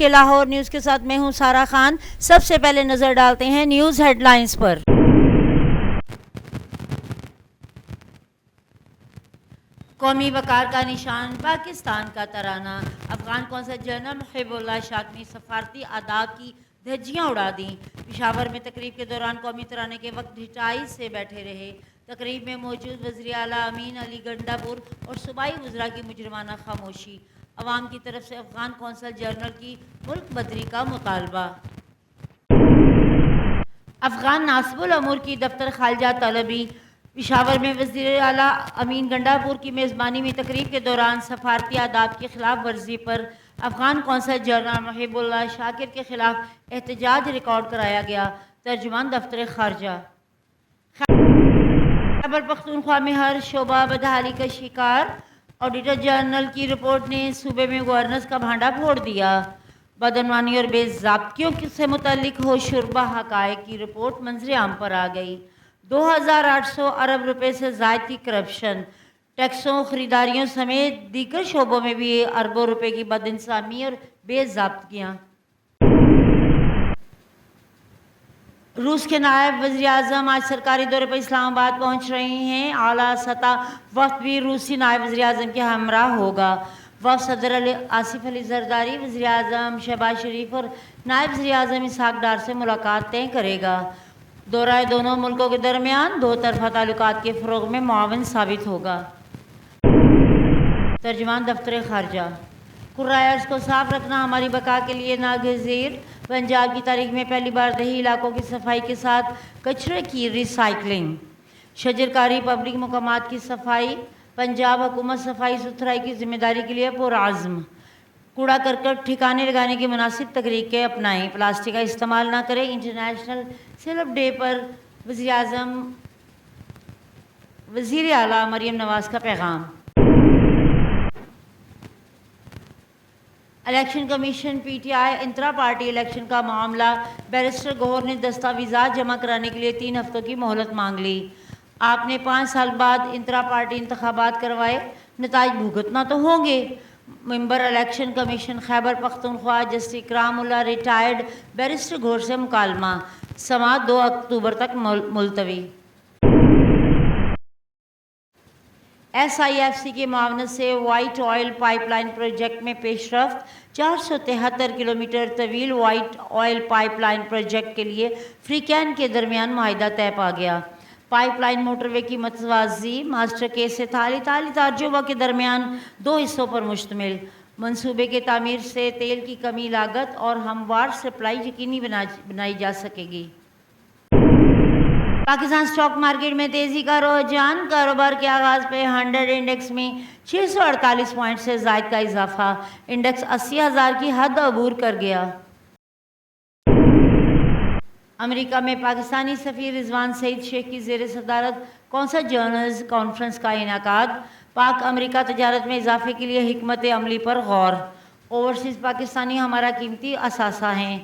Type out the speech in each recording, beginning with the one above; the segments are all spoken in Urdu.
کے لاہور نیوز کے ساتھ میں ہوں سارا خان۔ سب سے پہلے نظر ڈالتے ہیں نیوز ہیڈ لائنز پر۔ قومی وقار کا نشان پاکستان کا ترانہ۔ افغان قونصل جنرل محب اللہ شاہ نے سفارتی آداب کی دھجیاں اڑا دیں۔ پشاور میں تقریب کے دوران قومی ترانے کے وقت ڈھٹائی سے بیٹھے رہے۔ تقریب میں موجود وزیر اعلیٰ امین علی گنڈا پور اور صوبائی وزراء کی مجرمانہ خاموشی۔ عوام کی طرف سے افغان قونصل جنرل کی ملک بدری کا مطالبہ۔ افغان ناصب الامور کی دفتر خارجہ طلبی۔ پشاور میں وزیر اعلیٰ امین گنڈا پور کی میزبانی میں تقریب کے دوران سفارتی آداب کی خلاف ورزی پر افغان قونصل جنرل محب اللہ شاکر کے خلاف احتجاج ریکارڈ کرایا گیا۔ ترجمان دفتر خارجہ۔ خیبر پختونخوا میں ہر شعبہ بدحالی کا شکار۔ آڈیٹر جنرل کی رپورٹ نے صوبے میں گورننس کا بھانڈا پھوڑ دیا۔ بدعنوانی اور بے ضابطگیوں سے متعلق ہوشربہ حقائق کی رپورٹ منظر عام پر آ گئی۔ 2800 ارب روپے سے زائد کی کرپشن۔ ٹیکسوں، خریداریوں سمیت دیگر شعبوں میں بھی اربوں روپے کی بد انضامی اور بے ضابطگیاں۔ روس کے نائب وزیر اعظم آج سرکاری دورے پر اسلام آباد پہنچ رہے ہیں۔ اعلیٰ سطح وفد بھی روسی نائب وزیر اعظم کے ہمراہ ہوگا۔ وفد صدر آصف علی زرداری، وزیر اعظم شہباز شریف اور نائب وزیر اعظم اسحاق ڈار سے ملاقات طے کرے گا۔ دورہ دونوں ملکوں کے درمیان دو طرفہ تعلقات کے فروغ میں معاون ثابت ہوگا۔ ترجمان دفتر خارجہ۔ قرۂ ارض کو صاف رکھنا ہماری بقا کے لیے ناگزیر۔ پنجاب کی تاریخ میں پہلی بار دیہی علاقوں کی صفائی کے ساتھ کچرے کی ری سائیکلنگ۔ شجرکاری، پبلک مقامات کی صفائی۔ پنجاب حکومت صفائی ستھرائی کی ذمہ داری کے لیے پرعزم۔ کوڑا کرکٹ ٹھکانے لگانے کی مناسب طریقے اپنائیں۔ پلاسٹک کا استعمال نہ کریں۔ انٹرنیشنل سیلف ڈے پر وزیر اعلیٰ مریم نواز کا پیغام۔ Election commission P T I intra party election کا معاملہ۔ بیرسٹر گوہر نے دستاویزات جمع کرانے کے لیے 3 ہفتوں کی مہلت مانگ لی۔ آپ نے 5 سال بعد انترا پارٹی انتخابات کروائے، نتائج بھگتنا تو ہوں گے۔ ممبر election commission Khyber Pakhtunkhwa justice اکرام اللہ ریٹائرڈ بیرسٹر گوہر سے مکالمہ۔ سماعت 2 اکتوبر تک ملتوی۔ ایس آئی ایف سی کی معاونت سے white oil pipe line project میں پیش رفت۔ 473 کلومیٹر طویل white oil pipe line project کے لیے فریقین کے درمیان معاہدہ طے پا گیا۔ پائپ لائن موٹر وے کی متوازی ماسٹر کیس سے تالی ترجمہ کے درمیان 2 حصوں پر مشتمل۔ منصوبے کے تعمیر سے تیل کی کمی لاگت اور ہموار سپلائی یقینی بنائی جا سکے گی۔ پاکستان اسٹاک مارکیٹ میں تیزی کا رجحان۔ کاروبار کے آغاز پہ 100 انڈیکس میں 648 پوائنٹ سے زائد کا اضافہ۔ انڈیکس 80,000 کی حد عبور کر گیا۔ امریکہ میں پاکستانی سفیر رضوان سعید شیخ کی زیر صدارت قونصل جنرلز کانفرنس کا انعقاد۔ پاک امریکہ تجارت میں اضافے کے لیے حکمت عملی پر غور۔ اوورسیز پاکستانی ہمارا قیمتی اثاثہ ہیں۔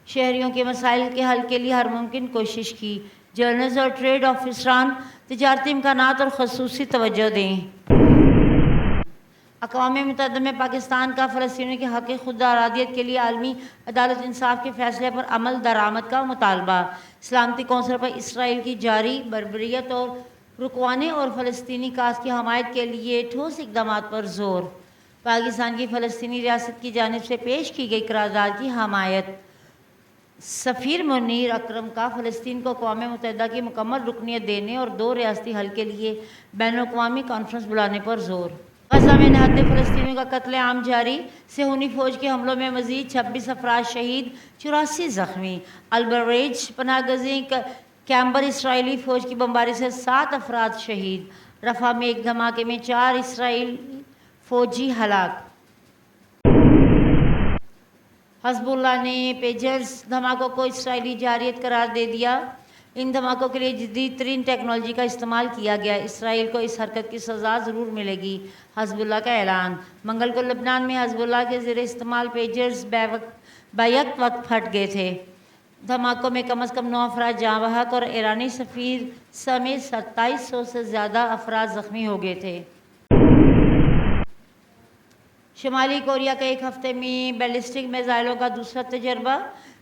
شہریوں کے مسائل کے حل کے لیے ہر ممکن کوشش کی۔ جرنلز اور ٹریڈ آفیسران تجارتی امکانات اور خصوصی توجہ دیں۔ اقوام متحدہ میں پاکستان کا فلسطینیوں کے حق خود ارادیت کے لیے عالمی عدالت انصاف کے فیصلے پر عمل درآمد کا مطالبہ۔ سلامتی کونسل پر اسرائیل کی جاری بربریت اور رکوانے اور فلسطینی کاز کی حمایت کے لیے ٹھوس اقدامات پر زور۔ پاکستان کی فلسطینی ریاست کی جانب سے پیش کی گئی قرارداد کی حمایت۔ سفیر منیر اکرم کا فلسطین کو اقوام متحدہ کی مکمل رکنیت دینے اور 2 ریاستی حل کے لیے بین الاقوامی کانفرنس بلانے پر زور۔ غزہ میں نہتے فلسطینیوں کا قتل عام جاری۔ صہیونی فوج کے حملوں میں مزید 26 افراد شہید، 84 زخمی۔ البریج پناہ گزیں کیمبر اسرائیلی فوج کی بمباری سے 7 افراد شہید۔ رفح میں ایک دھماکے میں 4 اسرائیلی فوجی ہلاک۔ حزب اللہ نے پیجرز دھماکوں کو اسرائیلی جارحیت قرار دے دیا۔ ان دھماکوں کے لیے جدید ترین ٹیکنالوجی کا استعمال کیا گیا۔ اسرائیل کو اس حرکت کی سزا ضرور ملے گی، حزب اللہ کا اعلان۔ منگل کو لبنان میں حزب اللہ کے زیر استعمال پیجرز بیک وقت پھٹ گئے تھے۔ دھماکوں میں کم از کم 9 افراد جاں بحق اور ایرانی سفیر سمیت 2700 سے زیادہ افراد زخمی ہو گئے تھے۔ شمالی کوریا کا ایک ہفتے میں بیلسٹک میزائلوں کا دوسرا تجربہ،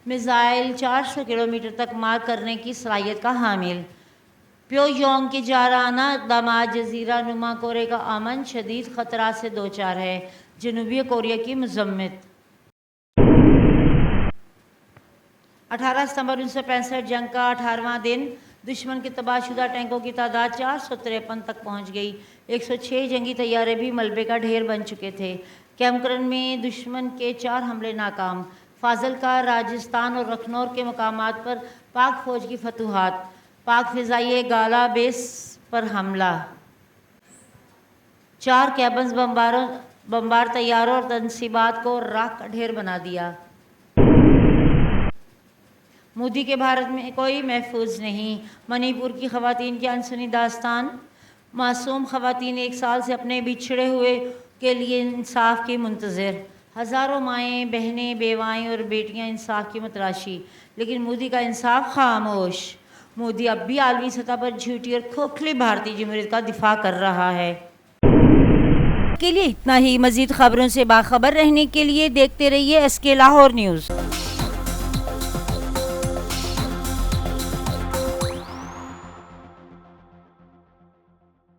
میزائل 400 کلومیٹر تک مار کرنے کی صلاحیت کا حامل۔ پیو یونگ کے جارحانہ اقدامات جزیرہ نما کوریا کا امن شدید خطرات سے دوچار ہے، جنوبی کوریا کی مذمت۔ 18 ستمبر 1965 جنگ کا 18واں دن، دشمن کے تباہ شدہ ٹینکوں کی تعداد 453 تک پہنچ گئی، 106 جنگی طیارے بھی ملبے کا ڈھیر بن چکے تھے۔ کیمکرن میں دشمن کے 4 حملے ناکام، فاضلکا، راجستھان اور لکھنؤ کے مقامات پر پاک فوج کی فتوحات، پاک فضائیہ گالا بیس پر حملہ، 4 کیبنز بمبار طیاروں اور تنصیبات کو راکھ کا ڈھیر بنا دیا۔ مودی کے بھارت میں کوئی محفوظ نہیں، منی پور کی خواتین کی انسنی داستان۔ معصوم خواتین 1 سال سے اپنے بچھڑے ہوئے کے لیے انصاف کی منتظر، ہزاروں مائیں، بہنیں، بیوائیں اور بیٹیاں انصاف کی متلاشی، لیکن مودی کا انصاف خاموش۔ مودی اب بھی عالمی سطح پر جھوٹی اور کھوکھلی بھارتی جمہوریت کا دفاع کر رہا ہے۔ کے لیے اتنا ہی، مزید خبروں سے باخبر رہنے کے لیے دیکھتے رہیے SK لاہور نیوز۔